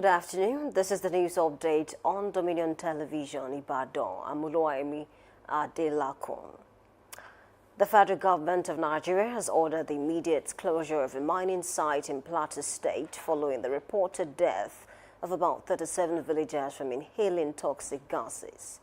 afternoon. This is the news update on Dominion Television, Ibadan. I'm Uluwaemi Adelakun. The federal government of Nigeria has ordered the immediate closure of a mining site in Plateau State following the reported death of about 37 villagers from inhaling toxic gases.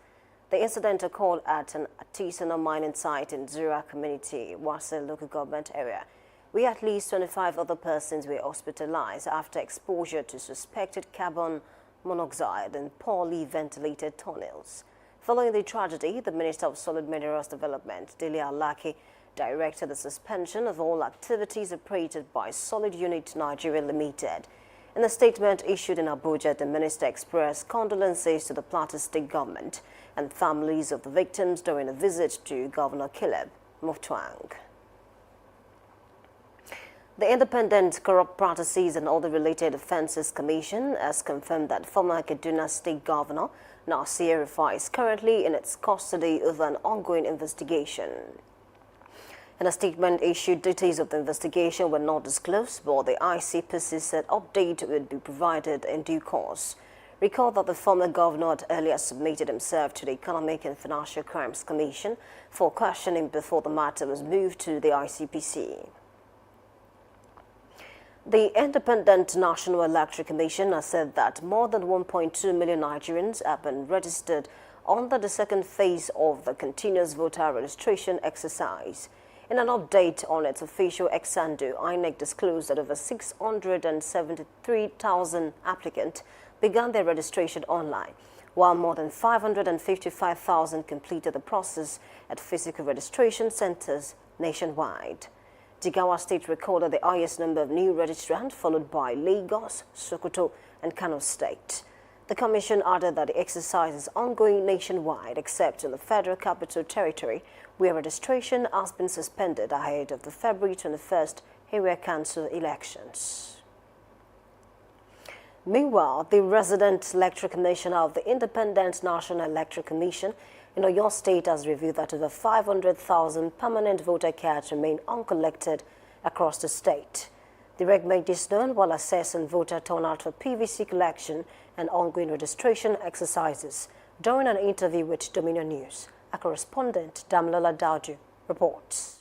The incident occurred at an artisanal mining site in Zura community, Wase local government area, where at least 25 other persons were hospitalized after exposure to suspected carbon monoxide in poorly ventilated tunnels. Following the tragedy, the Minister of Solid Minerals Development, Dele Alake, directed the suspension of all activities operated by Solid Unit Nigeria Limited. In a statement issued in Abuja, the minister expressed condolences to the Plateau State government and families of the victims during a visit to Governor Caleb Mutfwang. The Independent Corrupt Practices and Other Related Offences Commission has confirmed that former Kaduna State Governor Nasir Rufai is currently in its custody over an ongoing investigation. In a statement issued, details of the investigation were not disclosed, but the ICPC said update would be provided in due course. Recall that the former governor had earlier submitted himself to the Economic and Financial Crimes Commission for questioning before the matter was moved to the ICPC. The Independent National Electoral Commission has said that more than 1.2 million Nigerians have been registered under the second phase of the continuous voter registration exercise. In an update on its official Exando, INEC disclosed that over 673,000 applicants began their registration online, while more than 555,000 completed the process at physical registration centers nationwide. Jigawa State recorded the highest number of new registrants, followed by Lagos, Sokoto, and Kano State. The Commission added that the exercise is ongoing nationwide, except in the Federal Capital Territory, where registration has been suspended ahead of the February 21st Area Council elections. Meanwhile, the Resident Electoral Commissioner of the Independent National Electoral Commission in Oyo State has revealed that over 500,000 permanent voter cards remain uncollected across the state. The reg made this known while assessing voter turnout for PVC collection and ongoing registration exercises during an interview with Dominion News. Our correspondent, Damilola Daudu, reports.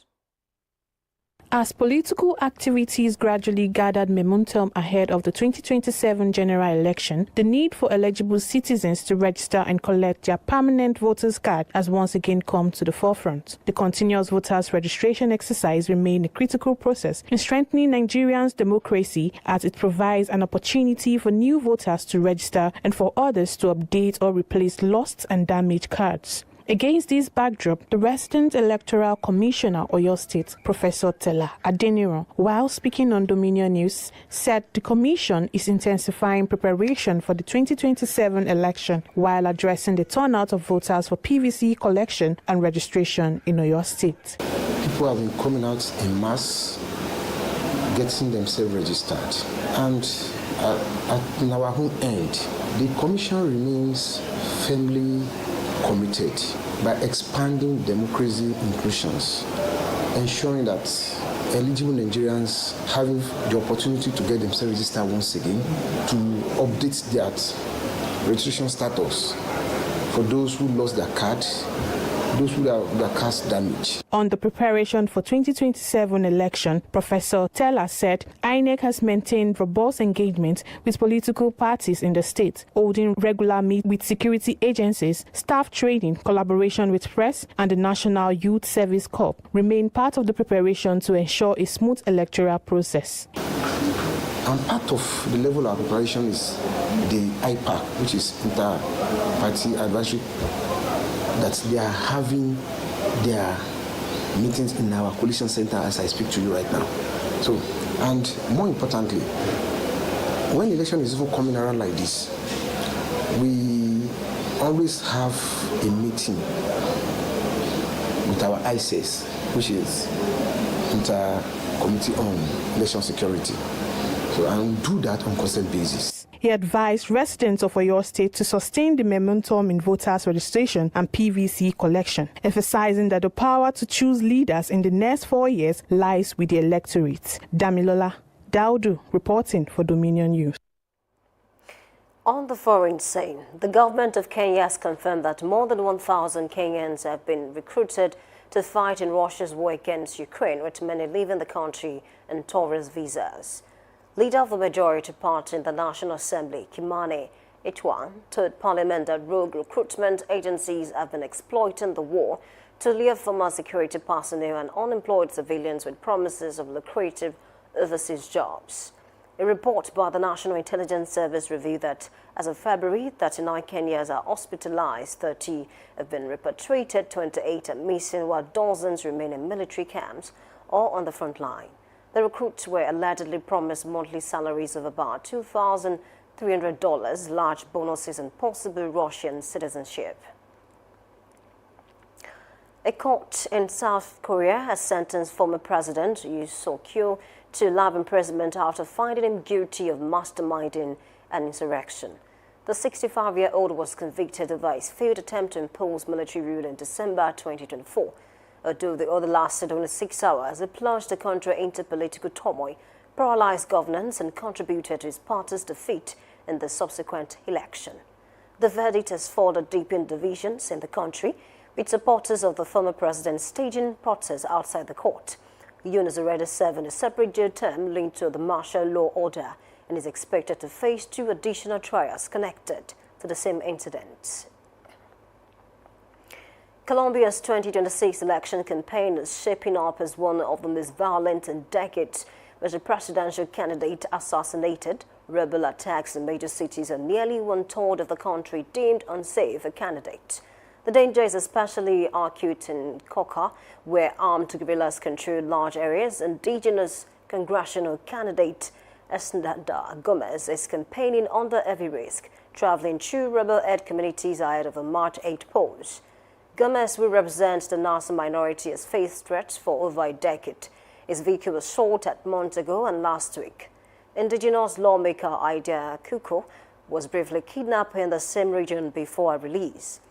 As political activities gradually gathered momentum ahead of the 2027 general election, the need for eligible citizens to register and collect their permanent voters card has once again come to the forefront. The continuous voters registration exercise remains a critical process in strengthening Nigerians' democracy, as it provides an opportunity for new voters to register and for others to update or replace lost and damaged cards. Against this backdrop, the Resident Electoral Commissioner Oyo State, Professor Tella Adeniran, while speaking on Dominion News, said the Commission is intensifying preparation for the 2027 election while addressing the turnout of voters for PVC collection and registration in Oyo State. People have been coming out in mass, getting themselves registered. And in our own end, the Commission remains firmly committed by expanding democracy inclusions, ensuring that eligible Nigerians having the opportunity to get themselves registered once again, to update their registration status for those who lost their card, those who have their cards damaged. On the preparation for 2027 election, Professor Tella said INEC has maintained robust engagement with political parties in the state, holding regular meetings with security agencies, staff training, collaboration with press, and the National Youth Service Corps remain part of the preparation to ensure a smooth electoral process. And part of the level of preparation is the IPAC, which is Inter-Party Advisory, that they are having their meetings in our coalition center as I speak to you right now. So, and more importantly, when election is even coming around like this, we always have a meeting with our ICES, which is Inter-Committee on Election Security. So, and we do that on a constant basis. He advised residents of Oyo State to sustain the momentum in voters registration and PVC collection, emphasizing that the power to choose leaders in the next 4 years lies with the electorate. Damilola Daudu reporting for Dominion News. On the foreign scene, the government of Kenya has confirmed that more than 1,000 Kenyans have been recruited to fight in Russia's war against Ukraine, with many leaving the country on tourist visas. Leader of the majority party in the National Assembly, Kimani Ichwan, told Parliament that rogue recruitment agencies have been exploiting the war to lure former security personnel and unemployed civilians with promises of lucrative overseas jobs. A report by the National Intelligence Service revealed that as of February, 39 Kenyans are hospitalized, 30 have been repatriated, 28 are missing, while dozens remain in military camps or on the front line. The recruits were allegedly promised monthly salaries of about $2,300, large bonuses, and possible Russian citizenship. A court in South Korea has sentenced former President Yoon Suk-yeol to life imprisonment after finding him guilty of masterminding an insurrection. The 65-year-old was convicted of his failed attempt to impose military rule in December 2024. Although the order lasted only 6 hours, it plunged the country into political turmoil, paralyzed governance, and contributed to his party's defeat in the subsequent election. The verdict has further deepened divisions in the country, with supporters of the former president staging protests outside the court. Yoon is already serving a separate jail term linked to the martial law order and is expected to face 2 additional trials connected to the same incident. Colombia's 2026 election campaign is shaping up as one of the most violent in decades, with the presidential candidate assassinated, rebel attacks in major cities, and nearly 1/3 of the country deemed unsafe for candidates. The danger is especially acute in Cauca, where armed guerrillas control large areas. Indigenous congressional candidate Esnanda Gomez is campaigning under heavy risk, traveling through rebel-led communities ahead of the March 8 polls. Gomez will represent the Nasa minority as faced threats for over a decade. His vehicle was shot at months ago and last week. Indigenous lawmaker Ida Kuko was briefly kidnapped in the same region before her release.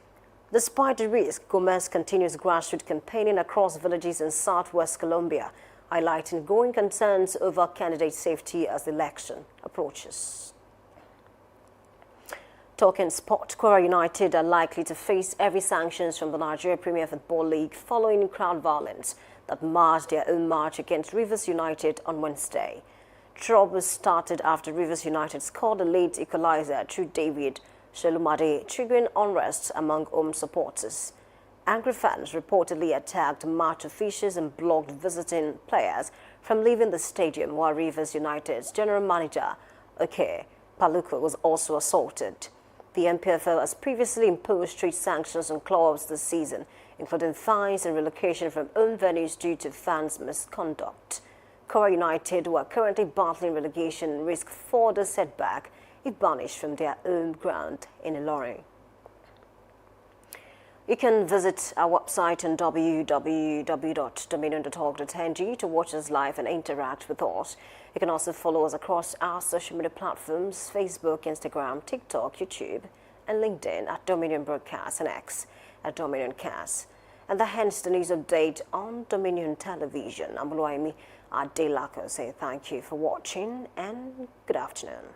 Despite the risk, Gomez continues grassroots campaigning across villages in southwest Colombia, highlighting growing concerns over candidate safety as the election approaches. Talking sport, Kwara United are likely to face heavy sanctions from the Nigeria Premier Football League following crowd violence that marred their own match against Rivers United on Wednesday. Trouble started after Rivers United scored a late equalizer through David Shalumade, triggering unrest among home supporters. Angry fans reportedly attacked match officials and blocked visiting players from leaving the stadium, while Rivers United's general manager, Oke Paluku, was also assaulted. The NPFL has previously imposed strict sanctions on clubs this season, including fines and relocation from home venues due to fans' misconduct. Kwara United, who are currently battling relegation, risk further setback if banished from their home ground in Ilorin. You can visit our website on www.dominion.org.ng to watch us live and interact with us. You can also follow us across our social media platforms: Facebook, Instagram, TikTok, YouTube, and LinkedIn at Dominion Broadcast and X at Dominion Cast. And that ends the news update on Dominion Television. I'm Oluwayemi Adelako saying thank you for watching and good afternoon.